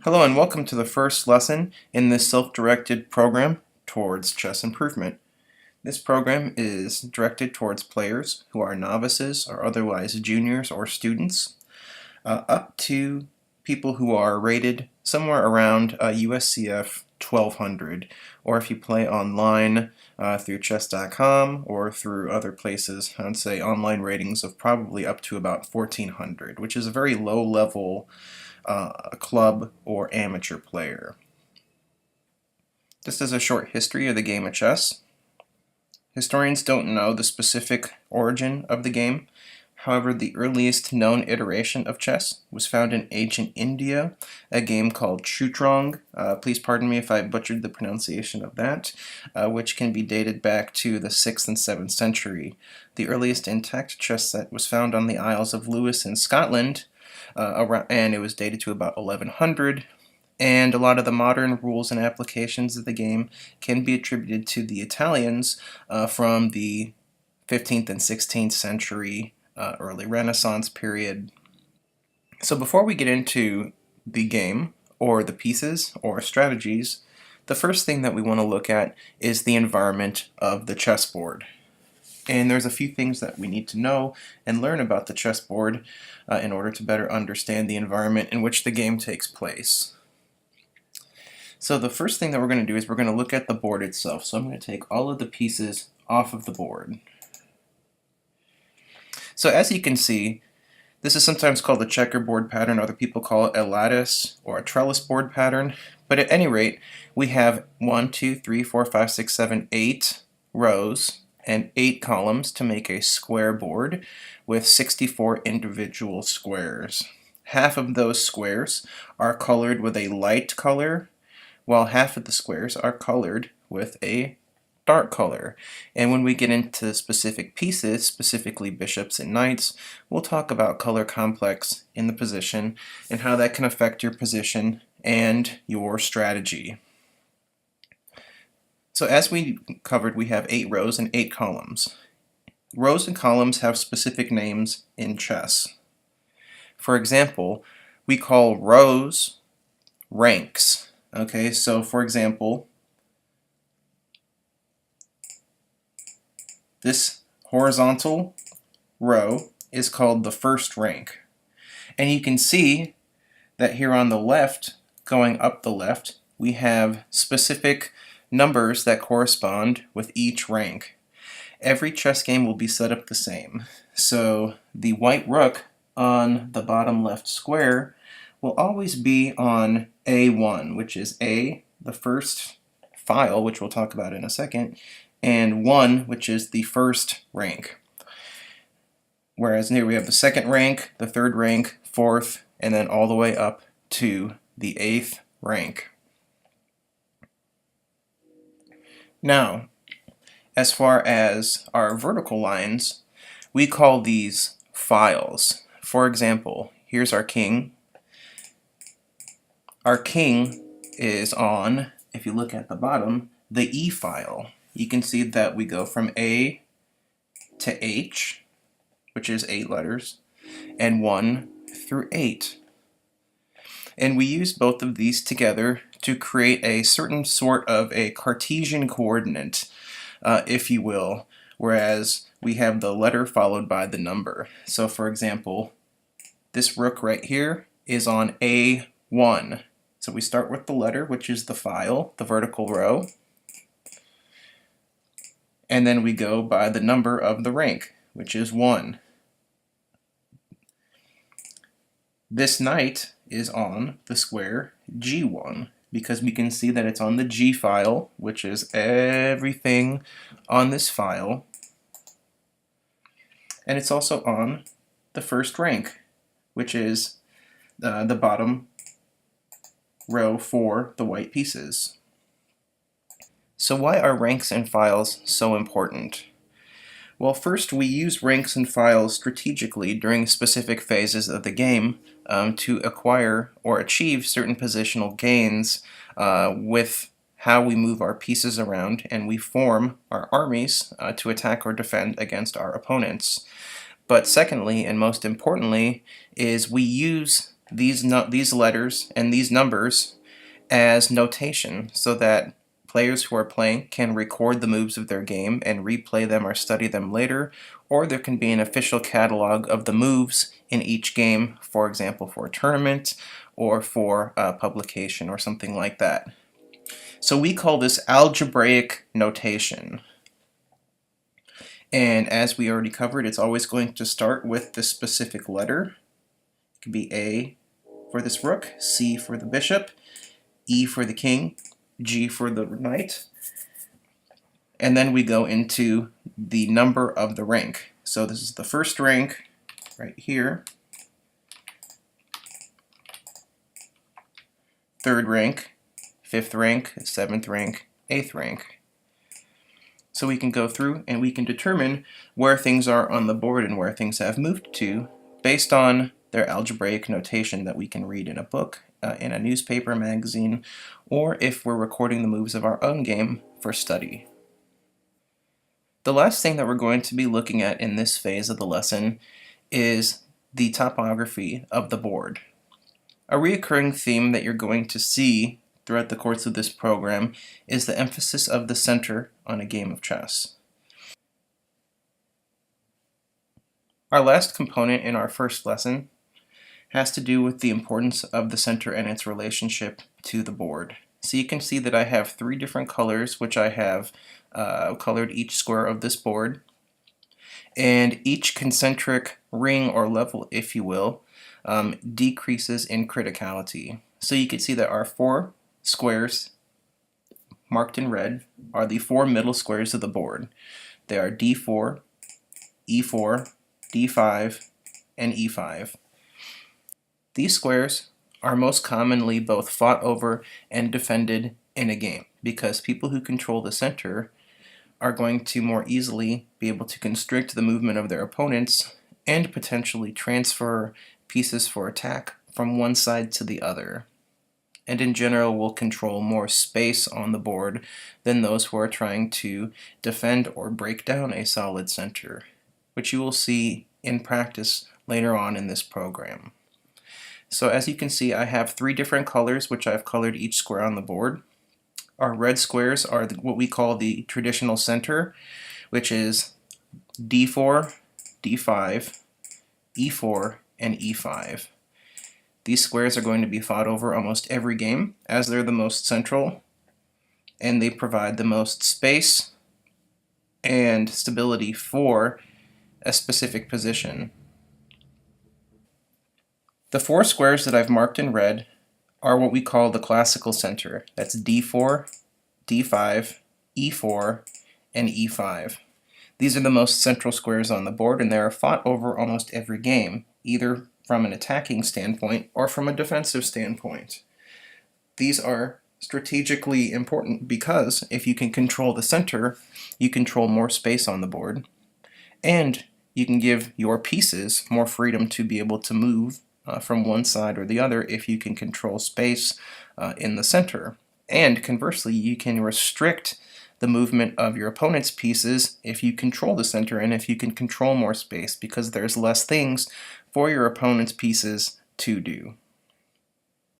Hello and welcome to the first lesson in this self-directed program towards chess improvement. This program is directed towards players who are novices or otherwise juniors or students, up to people who are rated somewhere around USCF 1200, or if you play online through chess.com or through other places, I would say online ratings of probably up to about 1400, which is a very low level club or amateur player. Just as a short history of the game of chess, historians don't know the specific origin of the game. However, the earliest known iteration of chess was found in ancient India, a game called Shutrong. Please pardon me if I butchered the pronunciation of that, which can be dated back to the 6th and 7th century. The earliest intact chess set was found on the Isles of Lewis in Scotland, and it was dated to about 1100. And a lot of the modern rules and applications of the game can be attributed to the Italians from the 15th and 16th century early Renaissance period. So before we get into the game, or the pieces, or strategies, the first thing that we want to look at is the environment of the chessboard. And there's a few things that we need to know and learn about the chessboard in order to better understand the environment in which the game takes place. So the first thing that we're going to do is we're going to look at the board itself. So I'm going to take all of the pieces off of the board. So as you can see, this is sometimes called a checkerboard pattern. Other people call it a lattice or a trellis board pattern. But at any rate, we have 1, 2, 3, 4, 5, 6, 7, 8 rows and 8 columns to make a square board with 64 individual squares. Half of those squares are colored with a light color, while half of the squares are colored with a dark color. And when we get into specific pieces, specifically bishops and knights, we'll talk about color complex in the position and how that can affect your position and your strategy. So as we covered, we have 8 rows and 8 columns. Rows and columns have specific names in chess. For example, we call rows ranks. Okay, so for example, this horizontal row is called the first rank. And you can see that here on the left, going up the left, we have specific numbers that correspond with each rank. Every chess game will be set up the same. So the white rook on the bottom left square will always be on A1, which is A, the first file, which we'll talk about in a second, and 1, which is the first rank. Whereas here we have the second rank, the third rank, fourth, and then all the way up to the 8th rank. Now, as far as our vertical lines, we call these files. For example, here's our king. Our king is on, if you look at the bottom, the E file. You can see that we go from A to H, which is 8 letters, and 1 through 8. And we use both of these together to create a certain sort of a Cartesian coordinate, if you will, whereas we have the letter followed by the number. So for example, this rook right here is on A1. So we start with the letter, which is the file, the vertical row, and then we go by the number of the rank, which is 1. This knight is on the square G1 because we can see that it's on the G file, which is everything on this file, and it's also on the first rank, which is the bottom row for the white pieces. So why are ranks and files so important? Well, first, we use ranks and files strategically during specific phases of the game to acquire or achieve certain positional gains with how we move our pieces around, and we form our armies to attack or defend against our opponents. But secondly, and most importantly, is we use these letters and these numbers as notation so that players who are playing can record the moves of their game and replay them or study them later, or there can be an official catalog of the moves in each game, for example, for a tournament or for a publication or something like that. So we call this algebraic notation. And as we already covered, it's always going to start with the specific letter. It could be A for this rook, C for the bishop, E for the king, G for the knight, and then we go into the number of the rank. So this is the first rank right here, third rank, fifth rank, seventh rank, eighth rank. So we can go through and we can determine where things are on the board and where things have moved to based on their algebraic notation that we can read in a book, in a newspaper, magazine, or if we're recording the moves of our own game for study. The last thing that we're going to be looking at in this phase of the lesson is the topography of the board. A recurring theme that you're going to see throughout the course of this program is the emphasis of the center on a game of chess. Our last component in our first lesson has to do with the importance of the center and its relationship to the board. So you can see that I have three different colors, which I have colored each square of this board. And each concentric ring or level, if you will, decreases in criticality. So you can see that our four squares marked in red are the four middle squares of the board. They are D4, E4, D5, and E5. These squares are most commonly both fought over and defended in a game because people who control the center are going to more easily be able to constrict the movement of their opponents and potentially transfer pieces for attack from one side to the other, and in general will control more space on the board than those who are trying to defend or break down a solid center, which you will see in practice later on in this program. So as you can see, I have three different colors which I've colored each square on the board. Our red squares are what we call the traditional center, which is D4, D5, E4, and E5. These squares are going to be fought over almost every game as they're the most central and they provide the most space and stability for a specific position. The four squares that I've marked in red are what we call the classical center. That's D4, D5, E4, and E5. These are the most central squares on the board and they are fought over almost every game, either from an attacking standpoint or from a defensive standpoint. These are strategically important because if you can control the center, you control more space on the board, and you can give your pieces more freedom to be able to move from one side or the other if you can control space in the center. And conversely, you can restrict the movement of your opponent's pieces if you control the center and if you can control more space because there's less things for your opponent's pieces to do.